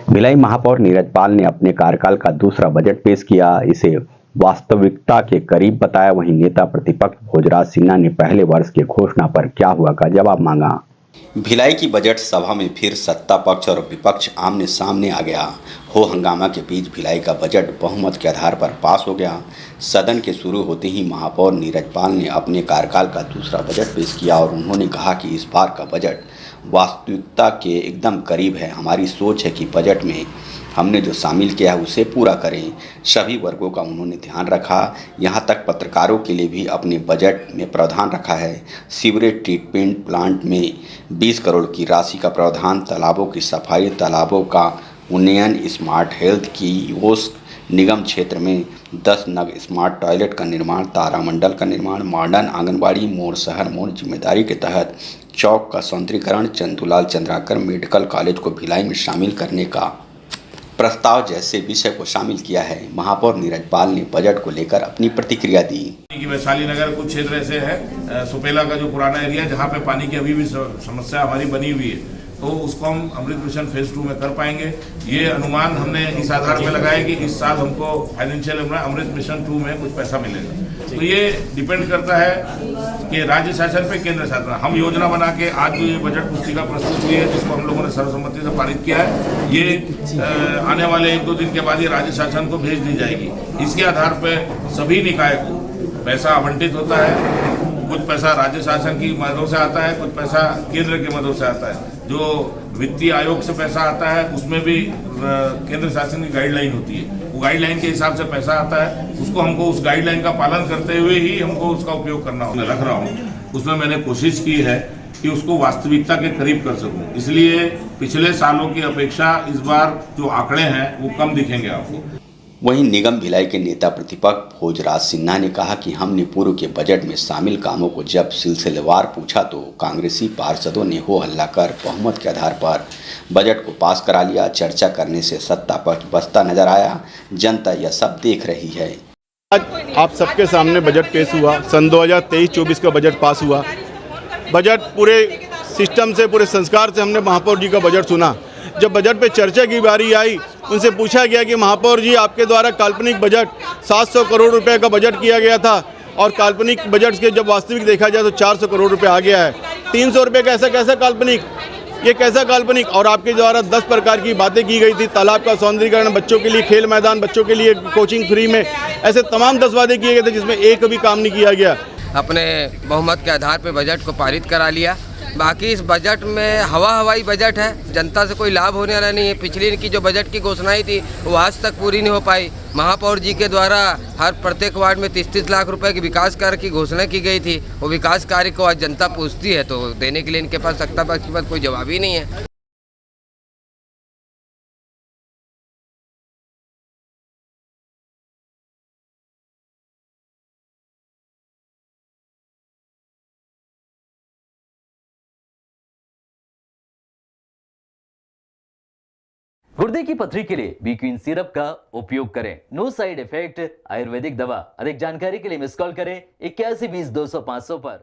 भिलाई महापौर नीरज पाल ने अपने कार्यकाल का दूसरा बजट पेश किया। इसे वास्तविकता के करीब बताया। वहीं नेता प्रतिपक्ष भोजराज सिन्हा ने पहले वर्ष की घोषणा पर क्या हुआ का जवाब मांगा। भिलाई की बजट सभा में फिर सत्ता पक्ष और विपक्ष आमने सामने आ गया। हो हंगामा के बीच भिलाई का बजट बहुमत के आधार पर पास हो गया। सदन के शुरू होते ही महापौर नीरज पाल ने अपने कार्यकाल का दूसरा बजट पेश किया और उन्होंने कहा कि इस बार का बजट वास्तविकता के एकदम करीब है। हमारी सोच है कि बजट में हमने जो शामिल किया है उसे पूरा करें। सभी वर्गों का उन्होंने ध्यान रखा। यहाँ तक पत्रकारों के लिए भी अपने बजट में प्रावधान रखा है। सीवरेज ट्रीटमेंट प्लांट में 20 करोड़ की राशि का प्रावधान, तालाबों की सफाई, तालाबों का उन्नयन, स्मार्ट हेल्थ कियोस्क, निगम क्षेत्र में 10 नग स्मार्ट टॉयलेट का निर्माण, तारामंडल का निर्माण, मॉडर्न आंगनबाड़ी, मोर शहर मोर जिम्मेदारी के तहत चौक का सौंदर्यीकरण, चंदूलाल चंद्राकर मेडिकल कॉलेज को भिलाई में शामिल करने का प्रस्ताव जैसे विषय को शामिल किया है। महापौर नीरज पाल ने बजट को लेकर अपनी प्रतिक्रिया दी। वैशाली नगर कुछ क्षेत्र ऐसे है, सुपेला का जो पुराना एरिया जहाँ पे पानी की अभी भी समस्या हमारी बनी हुई है, तो उसको हम अमृत मिशन फेज 2 में कर पाएंगे। ये अनुमान हमने इस आधार पर लगाया कि इस साल हमको फाइनेंशियल अमृत मिशन 2 में कुछ पैसा मिलेगा। तो ये डिपेंड करता है कि राज्य शासन पे केंद्र शासन। हम योजना बना के आज जो ये बजट पुस्तिका प्रस्तुत हुई है, जिसको हम लोगों ने सर्वसम्मति से पारित किया है, ये आने वाले 1-2 दिन के बाद ये राज्य शासन को भेज दी जाएगी। इसके आधार पर सभी निकाय को पैसा आवंटित होता है। कुछ पैसा राज्य शासन की मददों से आता है, कुछ पैसा केंद्र की मददों से आता है। जो वित्तीय आयोग से पैसा आता है उसमें भी केंद्र शासन की गाइडलाइन होती है। वो गाइडलाइन के हिसाब से पैसा आता है, उसको हमको उस गाइडलाइन का पालन करते हुए ही हमको उसका उपयोग करना होगा। लग रहा हूँ उसमें मैंने कोशिश की है कि उसको वास्तविकता के करीब कर सकूँ। इसलिए पिछले सालों की अपेक्षा इस बार जो आंकड़े हैं वो कम दिखेंगे आपको। वहीं निगम भिलाई के नेता प्रतिपक्ष भोजराज सिन्हा ने कहा कि हमने पूर्व के बजट में शामिल कामों को जब सिलसिलेवार पूछा तो कांग्रेसी पार्षदों ने हो हल्ला कर बहुमत के आधार पर बजट को पास करा लिया। चर्चा करने से सत्ता पक्ष बचता नजर आया। जनता यह सब देख रही है। आज आप सबके सामने बजट पेश हुआ। सन 2023-24 का बजट पास हुआ। बजट पूरे सिस्टम से, पूरे संस्कार से हमने महापौर जी का बजट सुना। जब बजट पे चर्चा की बारी आई, उनसे पूछा गया कि महापौर जी, आपके द्वारा काल्पनिक बजट 700 करोड़ रुपए का बजट किया गया था और काल्पनिक बजट के जब वास्तविक देखा जाए तो 400 करोड़ रुपए आ गया है। 300 रुपये का कैसा काल्पनिक, ये कैसा काल्पनिक। और आपके द्वारा 10 प्रकार की बातें की गई थी। तालाब का सौंदर्यीकरण, बच्चों के लिए खेल मैदान, बच्चों के लिए कोचिंग फ्री में, ऐसे तमाम 10 वादे किए गए थे जिसमें एक भी काम नहीं किया गया। अपने बहुमत के आधार पर बजट को पारित करा लिया। बाकी इस बजट में हवाई बजट है, जनता से कोई लाभ होने वाला नहीं है। पिछली की जो बजट की घोषणाएं थी वो आज तक पूरी नहीं हो पाई। महापौर जी के द्वारा हर प्रत्येक वार्ड में 30-30 लाख रुपए के विकास कार्य की घोषणा की गई थी। वो विकास कार्य को आज जनता पूछती है तो देने के लिए इनके पास सत्ता पक्ष के पास कोई जवाब ही नहीं है। गुर्दे की पथरी के लिए बी क्वीन सिरप का उपयोग करें। नो साइड इफेक्ट, आयुर्वेदिक दवा। अधिक जानकारी के लिए मिस कॉल करें 81 20 200 500 पर।